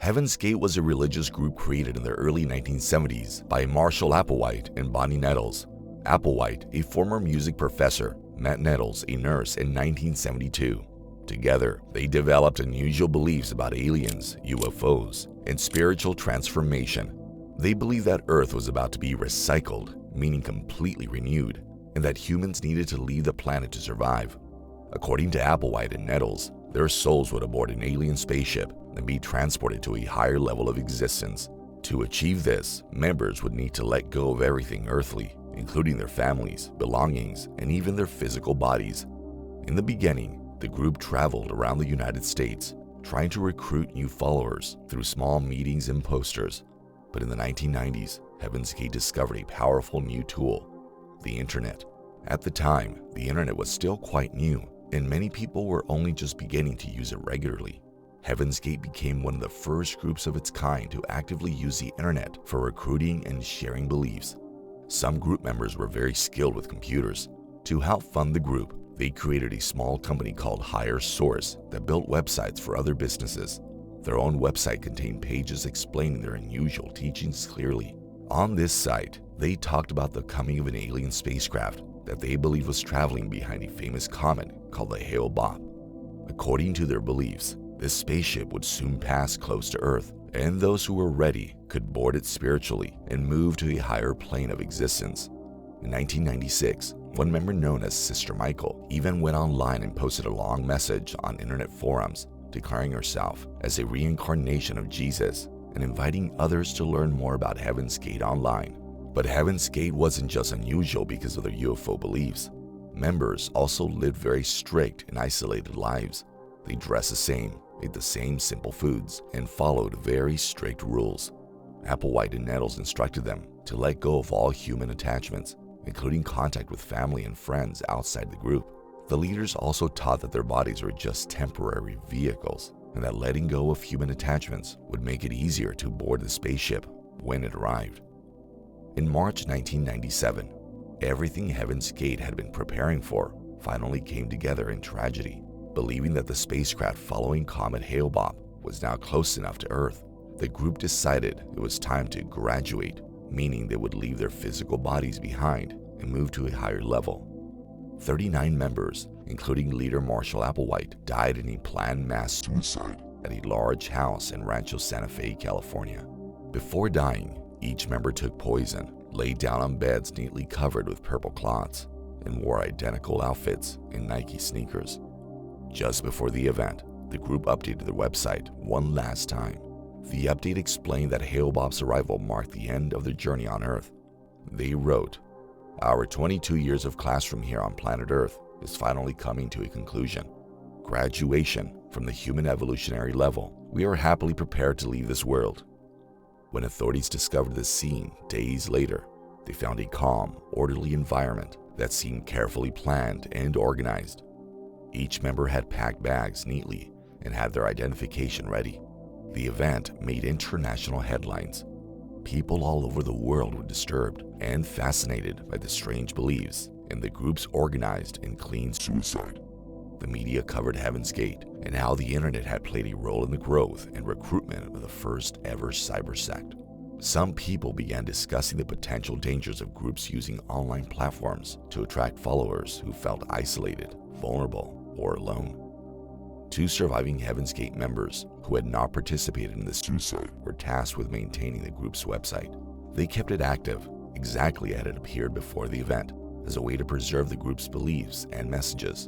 Heaven's Gate was a religious group created in the early 1970s by Marshall Applewhite and Bonnie Nettles. Applewhite, a former music professor, met Nettles, a nurse, in 1972. Together, they developed unusual beliefs about aliens, UFOs, and spiritual transformation. They believed that Earth was about to be recycled, meaning completely renewed, and that humans needed to leave the planet to survive. According to Applewhite and Nettles, their souls would board an alien spaceship and be transported to a higher level of existence. To achieve this, members would need to let go of everything earthly, including their families, belongings, and even their physical bodies. In the beginning, the group traveled around the United States, trying to recruit new followers through small meetings and posters. But in the 1990s, Heaven's Gate discovered a powerful new tool, the internet. At the time, the internet was still quite new, and many people were only just beginning to use it regularly. Heaven's Gate became one of the first groups of its kind to actively use the internet for recruiting and sharing beliefs. Some group members were very skilled with computers. To help fund the group, they created a small company called Higher Source that built websites for other businesses. Their own website contained pages explaining their unusual teachings clearly. On this site, they talked about the coming of an alien spacecraft that they believed was traveling behind a famous comet called the Hale-Bopp. According to their beliefs, this spaceship would soon pass close to Earth, and those who were ready could board it spiritually and move to a higher plane of existence. In 1996, one member known as Sister Michael even went online and posted a long message on internet forums declaring herself as a reincarnation of Jesus and inviting others to learn more about Heaven's Gate online. But Heaven's Gate wasn't just unusual because of their UFO beliefs. Members also lived very strict and isolated lives. They dressed the same, ate the same simple foods, and followed very strict rules. Applewhite and Nettles instructed them to let go of all human attachments, including contact with family and friends outside the group. The leaders also taught that their bodies were just temporary vehicles, and that letting go of human attachments would make it easier to board the spaceship when it arrived. In March 1997, everything Heaven's Gate had been preparing for finally came together in tragedy. Believing that the spacecraft following Comet Hale-Bopp was now close enough to Earth, the group decided it was time to graduate, meaning they would leave their physical bodies behind and move to a higher level. 39 members, including leader Marshall Applewhite, died in a planned mass suicide at a large house in Rancho Santa Fe, California. Before dying, each member took poison, laid down on beds neatly covered with purple cloths, and wore identical outfits and Nike sneakers. Just before the event, the group updated their website one last time. The update explained that Hale-Bopp's arrival marked the end of their journey on Earth. They wrote, "Our 22 years of classroom here on planet Earth is finally coming to a conclusion. Graduation from the human evolutionary level. We are happily prepared to leave this world." When authorities discovered this scene days later, they found a calm, orderly environment that seemed carefully planned and organized. Each member had packed bags neatly and had their identification ready. The event made international headlines. People all over the world were disturbed and fascinated by the strange beliefs in the group's organized and clean suicide. The media covered Heaven's Gate and how the internet had played a role in the growth and recruitment of the first ever cyber sect. Some people began discussing the potential dangers of groups using online platforms to attract followers who felt isolated, vulnerable, or alone. 2 surviving Heaven's Gate members who had not participated in the suicide were tasked with maintaining the group's website. They kept it active, exactly as it appeared before the event, as a way to preserve the group's beliefs and messages.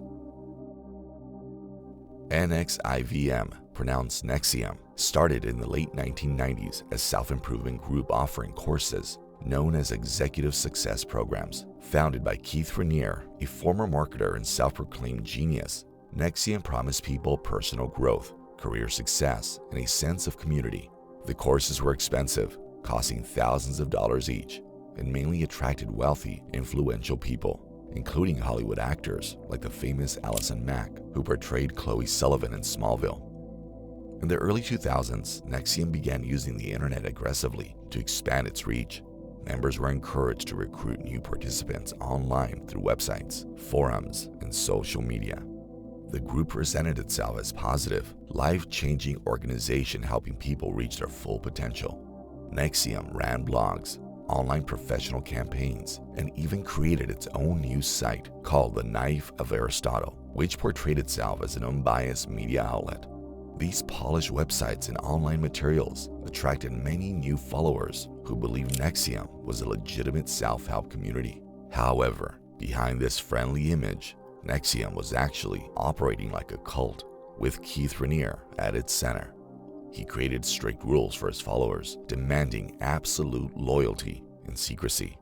NXIVM, pronounced NXIVM, started in the late 1990s as self-improvement group offering courses known as Executive Success Programs. Founded by Keith Raniere, a former marketer and self-proclaimed genius, NXIVM promised people personal growth, career success, and a sense of community. The courses were expensive, costing thousands of dollars each, and mainly attracted wealthy, influential people, including Hollywood actors like the famous Allison Mack, who portrayed Chloe Sullivan in Smallville. In the early 2000s, NXIVM began using the internet aggressively to expand its reach. Members were encouraged to recruit new participants online through websites, forums, and social media. The group presented itself as positive, life-changing organization helping people reach their full potential. NXIVM ran blogs, online professional campaigns, and even created its own news site called the Knife of Aristotle, which portrayed itself as an unbiased media outlet. These polished websites and online materials attracted many new followers who believed NXIVM was a legitimate self-help community. However, behind this friendly image, NXIVM was actually operating like a cult, with Keith Raniere at its center. He created strict rules for his followers, demanding absolute loyalty and secrecy.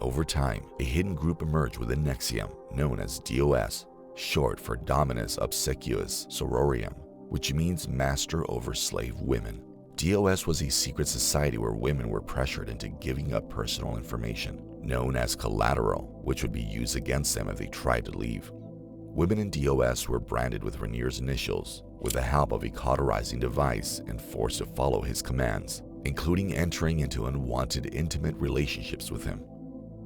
Over time, a hidden group emerged within NXIVM known as DOS, short for Dominus Obsequious Sororium, which means Master over Slave Women. DOS was a secret society where women were pressured into giving up personal information, known as collateral, which would be used against them if they tried to leave. Women in DOS were branded with Raniere's initials, with the help of a cauterizing device and forced to follow his commands, including entering into unwanted intimate relationships with him.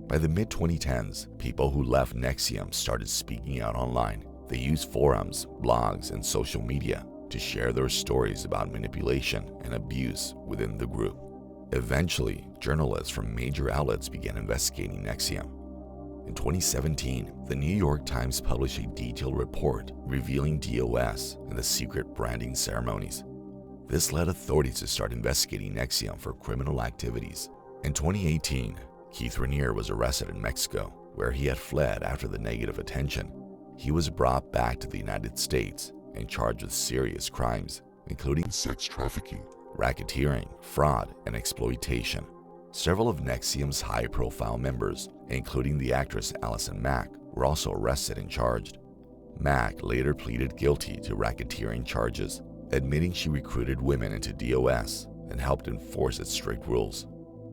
By the mid-2010s, people who left NXIVM started speaking out online. They used forums, blogs, and social media to share their stories about manipulation and abuse within the group. Eventually, journalists from major outlets began investigating NXIVM. In 2017, the New York Times published a detailed report revealing DOS and the secret branding ceremonies. This led authorities to start investigating NXIVM for criminal activities. In 2018, Keith Raniere was arrested in Mexico, where he had fled after the negative attention. He was brought back to the United States and charged with serious crimes, including sex trafficking, racketeering, fraud, and exploitation. Several of NXIVM's high-profile members, including the actress Allison Mack, were also arrested and charged. Mack later pleaded guilty to racketeering charges, admitting she recruited women into DOS and helped enforce its strict rules.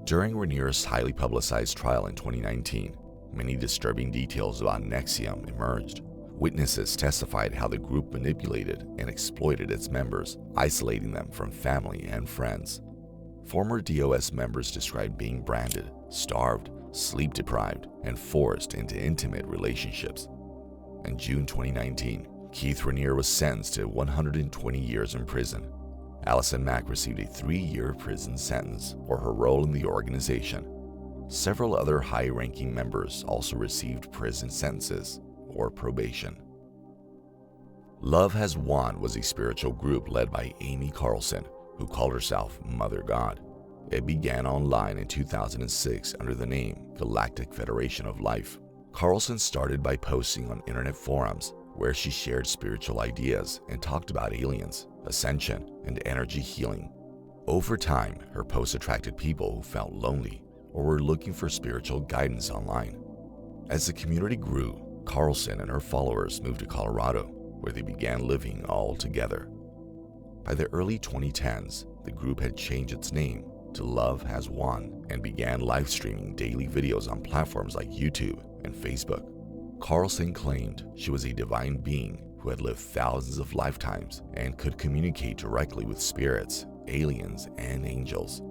During Raniere's highly publicized trial in 2019, many disturbing details about NXIVM emerged. Witnesses testified how the group manipulated and exploited its members, isolating them from family and friends. Former DOS members described being branded, starved, sleep-deprived, and forced into intimate relationships. In June 2019, Keith Raniere was sentenced to 120 years in prison. Allison Mack received a 3-year prison sentence for her role in the organization. Several other high-ranking members also received prison sentences or probation. Love Has Won was a spiritual group led by Amy Carlson, who called herself Mother God. It began online in 2006 under the name Galactic Federation of Life. Carlson started by posting on internet forums where she shared spiritual ideas and talked about aliens, ascension, and energy healing. Over time, her posts attracted people who felt lonely or were looking for spiritual guidance online. As the community grew, Carlson and her followers moved to Colorado, where they began living all together. By the early 2010s, the group had changed its name to Love Has Won and began live streaming daily videos on platforms like YouTube and Facebook. Carlson claimed she was a divine being who had lived thousands of lifetimes and could communicate directly with spirits, aliens, and angels.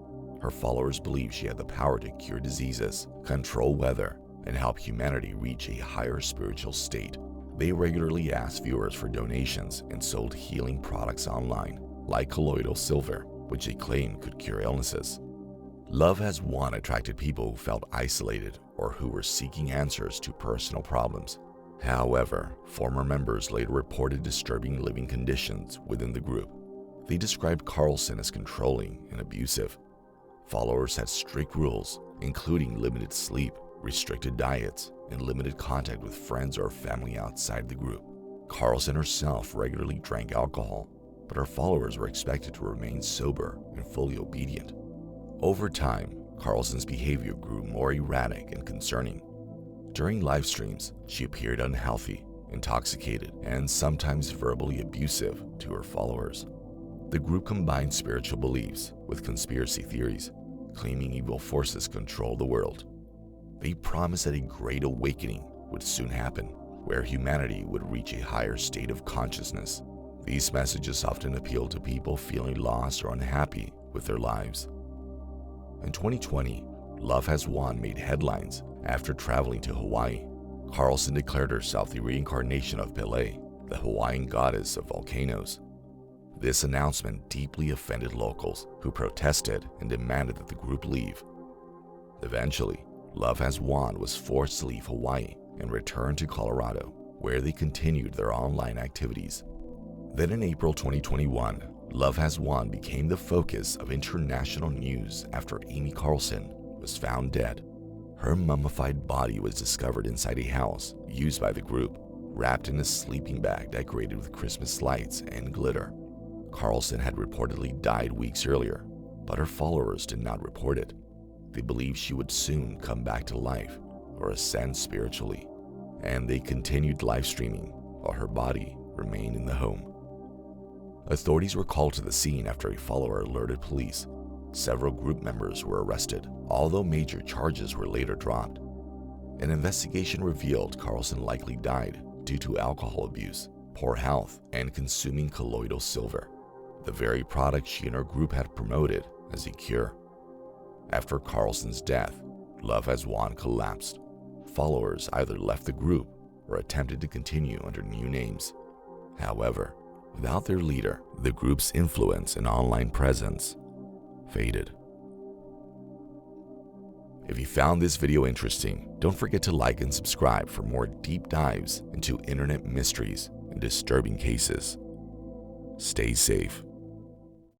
Her followers believed she had the power to cure diseases, control weather, and help humanity reach a higher spiritual state. They regularly asked viewers for donations and sold healing products online, like colloidal silver, which they claimed could cure illnesses. Love Has Won attracted people who felt isolated or who were seeking answers to personal problems. However, former members later reported disturbing living conditions within the group. They described Carlson as controlling and abusive. Followers had strict rules, including limited sleep, restricted diets, and limited contact with friends or family outside the group. Carlson herself regularly drank alcohol, but her followers were expected to remain sober and fully obedient. Over time, Carlson's behavior grew more erratic and concerning. During live streams, she appeared unhealthy, intoxicated, and sometimes verbally abusive to her followers. The group combined spiritual beliefs with conspiracy theories, claiming evil forces control the world. They promised that a great awakening would soon happen, where humanity would reach a higher state of consciousness. These messages often appealed to people feeling lost or unhappy with their lives. In 2020, Love Has Won made headlines after traveling to Hawaii. Carlson declared herself the reincarnation of Pele, the Hawaiian goddess of volcanoes. This announcement deeply offended locals who protested and demanded that the group leave. Eventually, Love Has Won was forced to leave Hawaii and return to Colorado, where they continued their online activities. Then in April 2021, Love Has Won became the focus of international news after Amy Carlson was found dead. Her mummified body was discovered inside a house used by the group, wrapped in a sleeping bag decorated with Christmas lights and glitter. Carlson had reportedly died weeks earlier, but her followers did not report it. They believed she would soon come back to life or ascend spiritually, and they continued live streaming while her body remained in the home. Authorities were called to the scene after a follower alerted police. Several group members were arrested, although major charges were later dropped. An investigation revealed Carlson likely died due to alcohol abuse, poor health, and consuming colloidal silver, the very product she and her group had promoted as a cure. After Carlson's death, Love Has Won collapsed. Followers either left the group or attempted to continue under new names. However, without their leader, the group's influence and online presence faded. If you found this video interesting, don't forget to like and subscribe for more deep dives into internet mysteries and disturbing cases. Stay safe.